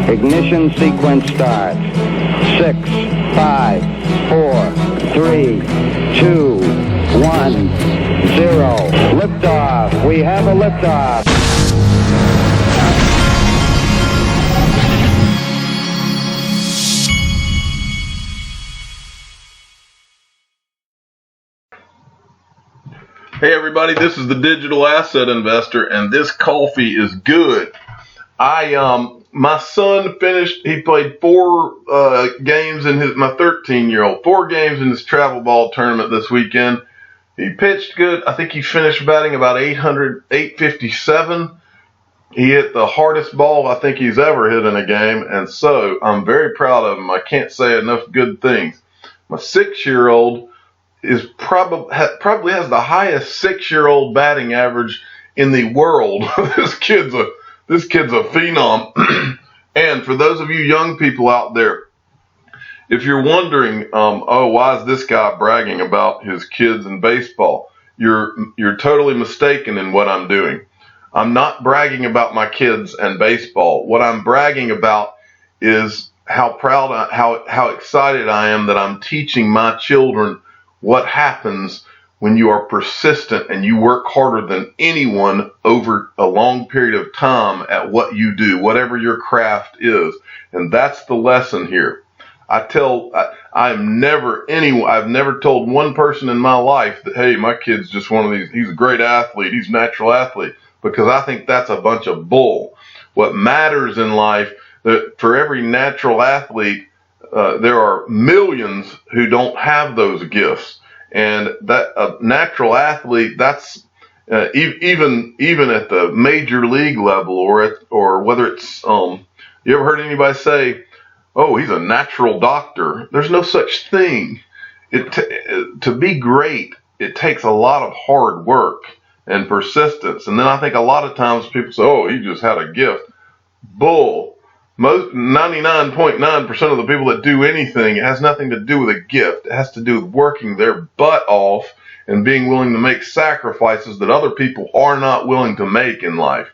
Ignition sequence starts. 6, 5, 4, 3, 2, 1, 0. Liftoff. We have a liftoff. Hey everybody, this is the Digital Asset Investor, and this coffee is good. My son finished, he played 4 games in my 13-year-old, 4 games in his travel ball tournament this weekend. He pitched good. I think he finished batting about 857. He hit the hardest ball I think he's ever hit in a game, and so I'm very proud of him. I can't say enough good things. My 6-year-old is probably has the highest 6-year-old batting average in the world. This kid's a phenom. And for those of you young people out there, if you're wondering, why is this guy bragging about his kids in baseball? You're totally mistaken in what I'm doing. I'm not bragging about my kids and baseball. What I'm bragging about is how proud, how excited I am that I'm teaching my children what happens when you are persistent and you work harder than anyone over a long period of time at what you do, whatever your craft is. And that's the lesson here. I've never told one person in my life that, hey, my kid's just one of these, he's a great athlete, he's a natural athlete, because I think that's a bunch of bull. What matters in life, that for every natural athlete, there are millions who don't have those gifts, and that a natural athlete, that's even at the major league level, or whether it's you ever heard anybody say, "Oh, he's a natural doctor"? There's no such thing. To be great, it takes a lot of hard work and persistence, and then I think a lot of times people say, "Oh, he just had a gift." Bull. Most 99.9% of the people that do anything, it has nothing to do with a gift. It has to do with working their butt off and being willing to make sacrifices that other people are not willing to make in life.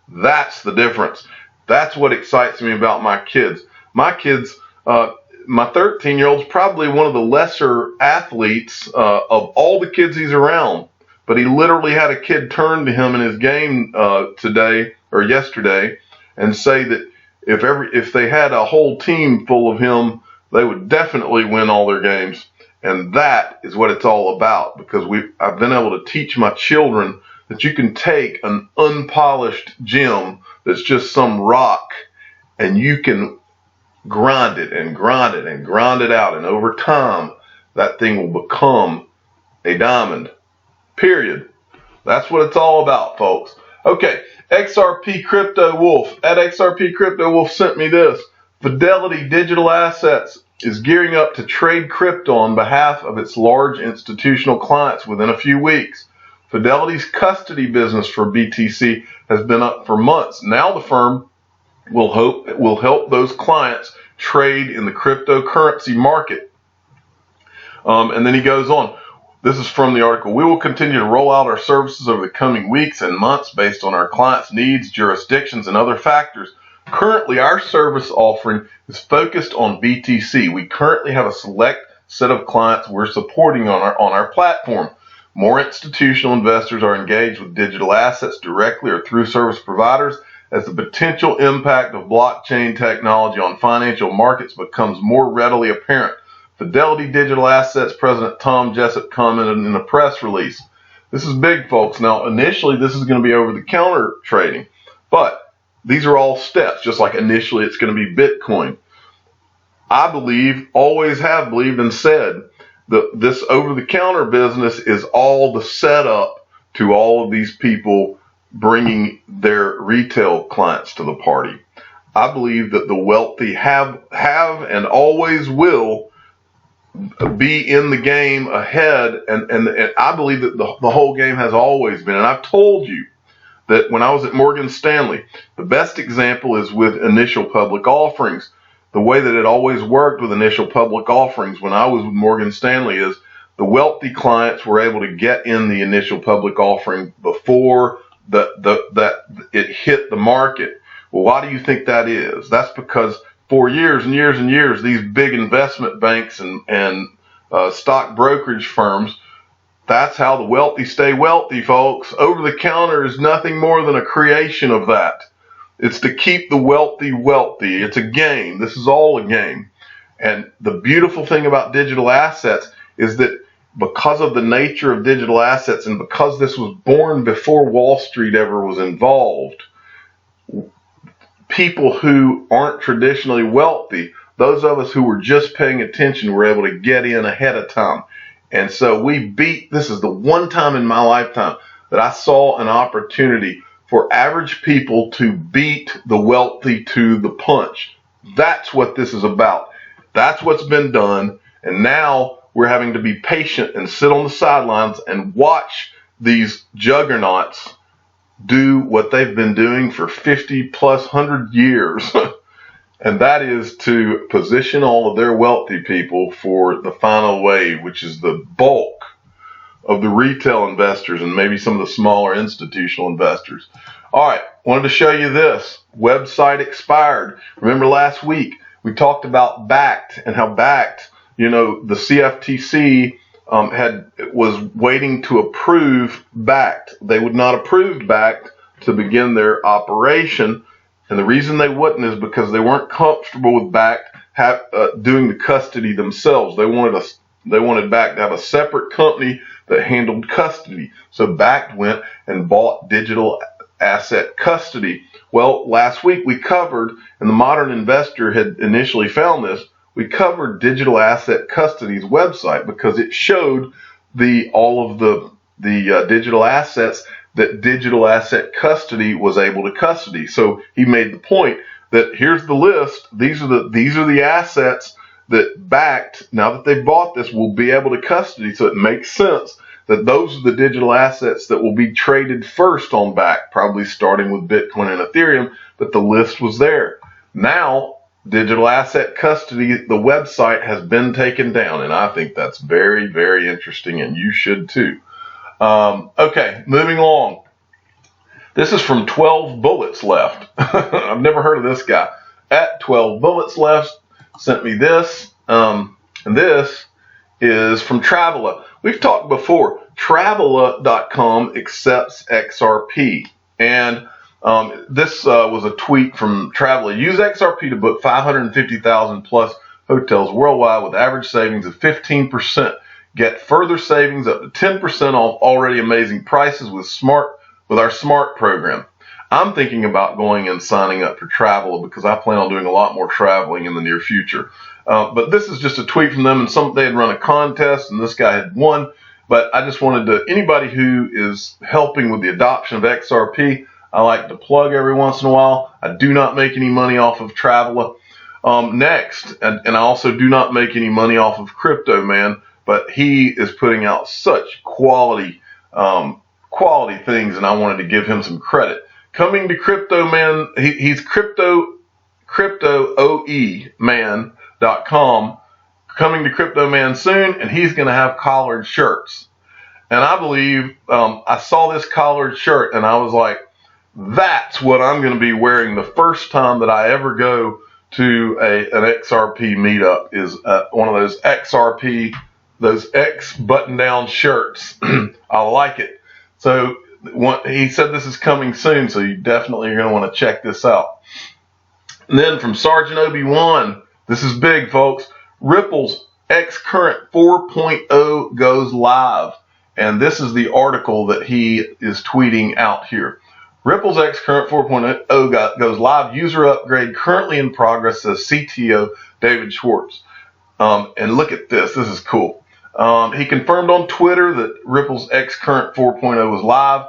That's the difference. That's what excites me about my kids. My kids, my 13-year-old's probably one of the lesser athletes of all the kids he's around. But he literally had a kid turn to him in his game today or yesterday and say that if they had a whole team full of him, they would definitely win all their games. And that is what it's all about, because I've been able to teach my children that you can take an unpolished gem that's just some rock, and you can grind it and grind it and grind it out, and over time that thing will become a diamond. Period. That's what it's all about, folks. Okay, XRP Crypto Wolf at XRP Crypto Wolf sent me this. Fidelity Digital Assets is gearing up to trade crypto on behalf of its large institutional clients within a few weeks. Fidelity's custody business for BTC has been up for months. Now the firm will help those clients trade in the cryptocurrency market. And then he goes on. This is from the article. We will continue to roll out our services over the coming weeks and months based on our clients' needs, jurisdictions, and other factors. Currently, our service offering is focused on BTC. We currently have a select set of clients we're supporting on our platform. More institutional investors are engaged with digital assets directly or through service providers as the potential impact of blockchain technology on financial markets becomes more readily apparent. Fidelity Digital Assets President Tom Jessup commented in a press release. This is big, folks. Now, initially, this is going to be over-the-counter trading, but these are all steps, just like initially it's going to be Bitcoin. I believe, always have believed and said, that this over-the-counter business is all the setup to all of these people bringing their retail clients to the party. I believe that the wealthy have and always will be in the game ahead, and I believe that the whole game has always been. And I've told you that when I was at Morgan Stanley, the best example is with initial public offerings. The way that it always worked with initial public offerings when I was with Morgan Stanley is the wealthy clients were able to get in the initial public offering before that it hit the market. Well, why do you think that is? That's because for years and years and years, these big investment banks and stock brokerage firms, that's how the wealthy stay wealthy, folks. Over the counter is nothing more than a creation of that. It's to keep the wealthy wealthy. It's a game. This is all a game. And the beautiful thing about digital assets is that because of the nature of digital assets and because this was born before Wall Street ever was involved, people who aren't traditionally wealthy, those of us who were just paying attention, were able to get in ahead of time. And so this is the one time in my lifetime that I saw an opportunity for average people to beat the wealthy to the punch. That's what this is about. That's what's been done. And now we're having to be patient and sit on the sidelines and watch these juggernauts do what they've been doing for 50 plus 100 years. And that is to position all of their wealthy people for the final wave, which is the bulk of the retail investors and maybe some of the smaller institutional investors. All right, wanted to show you this. Website expired. Remember last week we talked about Backed and how Backed, the CFTC was waiting to approve Backed. They would not approve Backed to begin their operation. And the reason they wouldn't is because they weren't comfortable with Backed doing the custody themselves. They wanted Backed to have a separate company that handled custody. So Backed went and bought digital asset custody. Well, last week we covered, and the Modern Investor had initially found this, we covered Digital Asset Custody's website because it showed all of the digital assets that Digital Asset Custody was able to custody. So he made the point that here's the list. These are the assets that Backed, now that they've bought this, will be able to custody. So it makes sense that those are the digital assets that will be traded first on Backed, probably starting with Bitcoin and Ethereum, but the list was there. Now, Digital Asset Custody, the website has been taken down, and I think that's very, very interesting, and you should too. Okay, moving along. This is from 12 Bullets Left. I've never heard of this guy. At 12 Bullets Left sent me this, and this is from Travela. We've talked before. Travela.com accepts XRP, and this was a tweet from Travela. Use XRP to book 550,000 plus hotels worldwide with average savings of 15%. Get further savings up to 10% off already amazing prices with our Smart program. I'm thinking about going and signing up for Travela because I plan on doing a lot more traveling in the near future. But this is just a tweet from them, and they had run a contest, and this guy had won. But I just wanted to, anybody who is helping with the adoption of XRP, I like to plug every once in a while. I do not make any money off of Travela. Next, and I also do not make any money off of Crypto Man, but he is putting out such quality things, and I wanted to give him some credit. Coming to Crypto Man, he's cryptooeman.com. Coming to Crypto Man soon, and he's going to have collared shirts. And I believe I saw this collared shirt, and I was like, that's what I'm going to be wearing the first time that I ever go to an XRP meetup, is one of those XRP, those X button-down shirts. I like it. So he said this is coming soon, so you definitely are going to want to check this out. And then from Sergeant Obi-Wan, this is big, folks. Ripple's xCurrent 4.0 goes live. And this is the article that he is tweeting out here. Ripple's xCurrent 4.0 goes live. User upgrade currently in progress, says CTO David Schwartz. And look at this. This is cool. He confirmed on Twitter that Ripple's xCurrent 4.0 is live.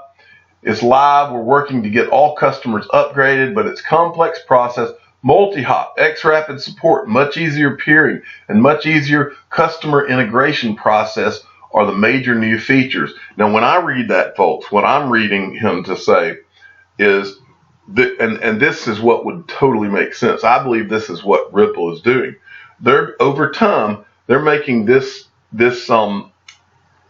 It's live. We're working to get all customers upgraded, but it's a complex process. Multi-hop, X-Rapid support, much easier peering, and much easier customer integration process are the major new features. Now, when I read that, folks, what I'm reading him to say is, and this is what would totally make sense. I believe this is what Ripple is doing. Over time, they're making the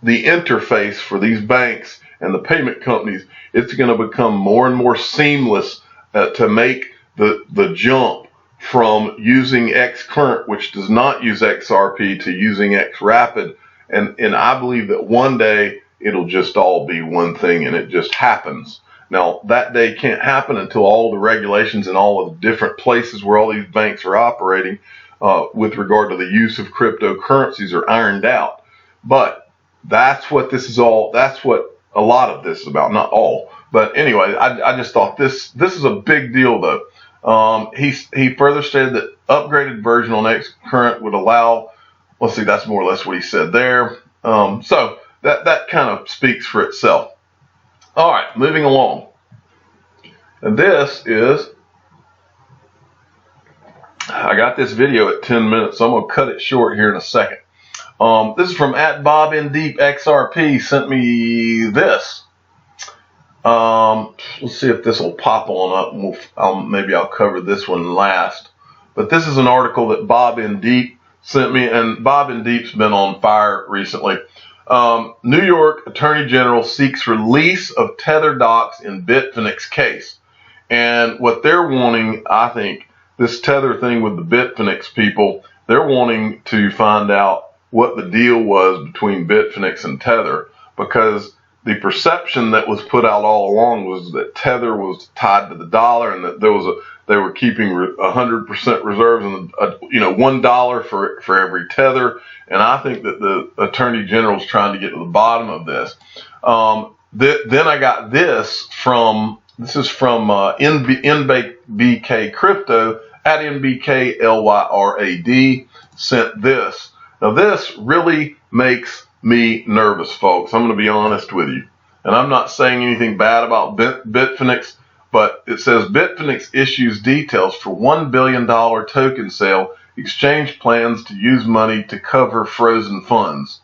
interface for these banks and the payment companies, it's going to become more and more seamless to make the jump from using xCurrent, which does not use XRP, to using xRapid. And I believe that one day it'll just all be one thing, and it just happens. Now, that day can't happen until all the regulations in all of the different places where all these banks are operating with regard to the use of cryptocurrencies are ironed out. But that's what this is all, that's what a lot of this is about, not all. But anyway, I just thought this is a big deal, though. He further stated that upgraded version on xCurrent would allow, let's see, that's more or less what he said there. So that kind of speaks for itself. All right, moving along. And this is, I got this video at 10 minutes, so I'm going to cut it short here in a second. This is from @BobInDeep XRP, sent me this. Let's see if this will pop on up, and maybe I'll cover this one last. But this is an article that BobInDeep sent me, and BobInDeep's been on fire recently. New York Attorney General seeks release of Tether docs in Bitfinex case. And what they're wanting, I think, this Tether thing with the Bitfinex people, they're wanting to find out what the deal was between Bitfinex and Tether, because the perception that was put out all along was that Tether was tied to the dollar, and that they were keeping 100% reserves, and $1 for every Tether. And I think that the Attorney General's trying to get to the bottom of this. Then I got this from NBK Crypto @NBKLYRAD sent this. Now this really makes me nervous, folks. I'm going to be honest with you. And I'm not saying anything bad about Bitfinex, but it says Bitfinex issues details for $1 billion token sale, exchange plans to use money to cover frozen funds.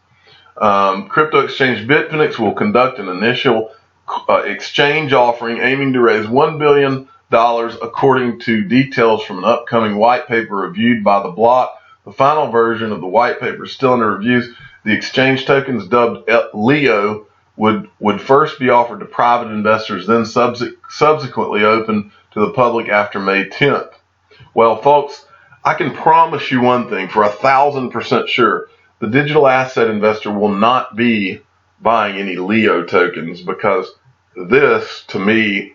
Crypto exchange Bitfinex will conduct an initial exchange offering aiming to raise $1 billion according to details from an upcoming white paper reviewed by the block. The final version of the white paper is still under review. The exchange tokens, dubbed Leo, would first be offered to private investors, then subsequently open to the public after May 10th. Well, folks, I can promise you one thing for 1,000% sure. The digital asset investor will not be buying any Leo tokens, because this, to me,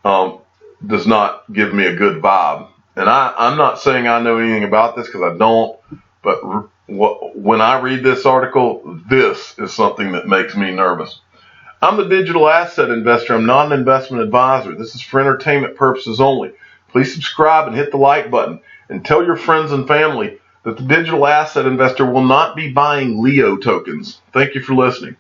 does not give me a good vibe. And I'm not saying I know anything about this, because I don't, but when I read this article, this is something that makes me nervous. I'm the digital asset investor. I'm not an investment advisor. This is for entertainment purposes only. Please subscribe and hit the like button, and tell your friends and family that the digital asset investor will not be buying Leo tokens. Thank you for listening.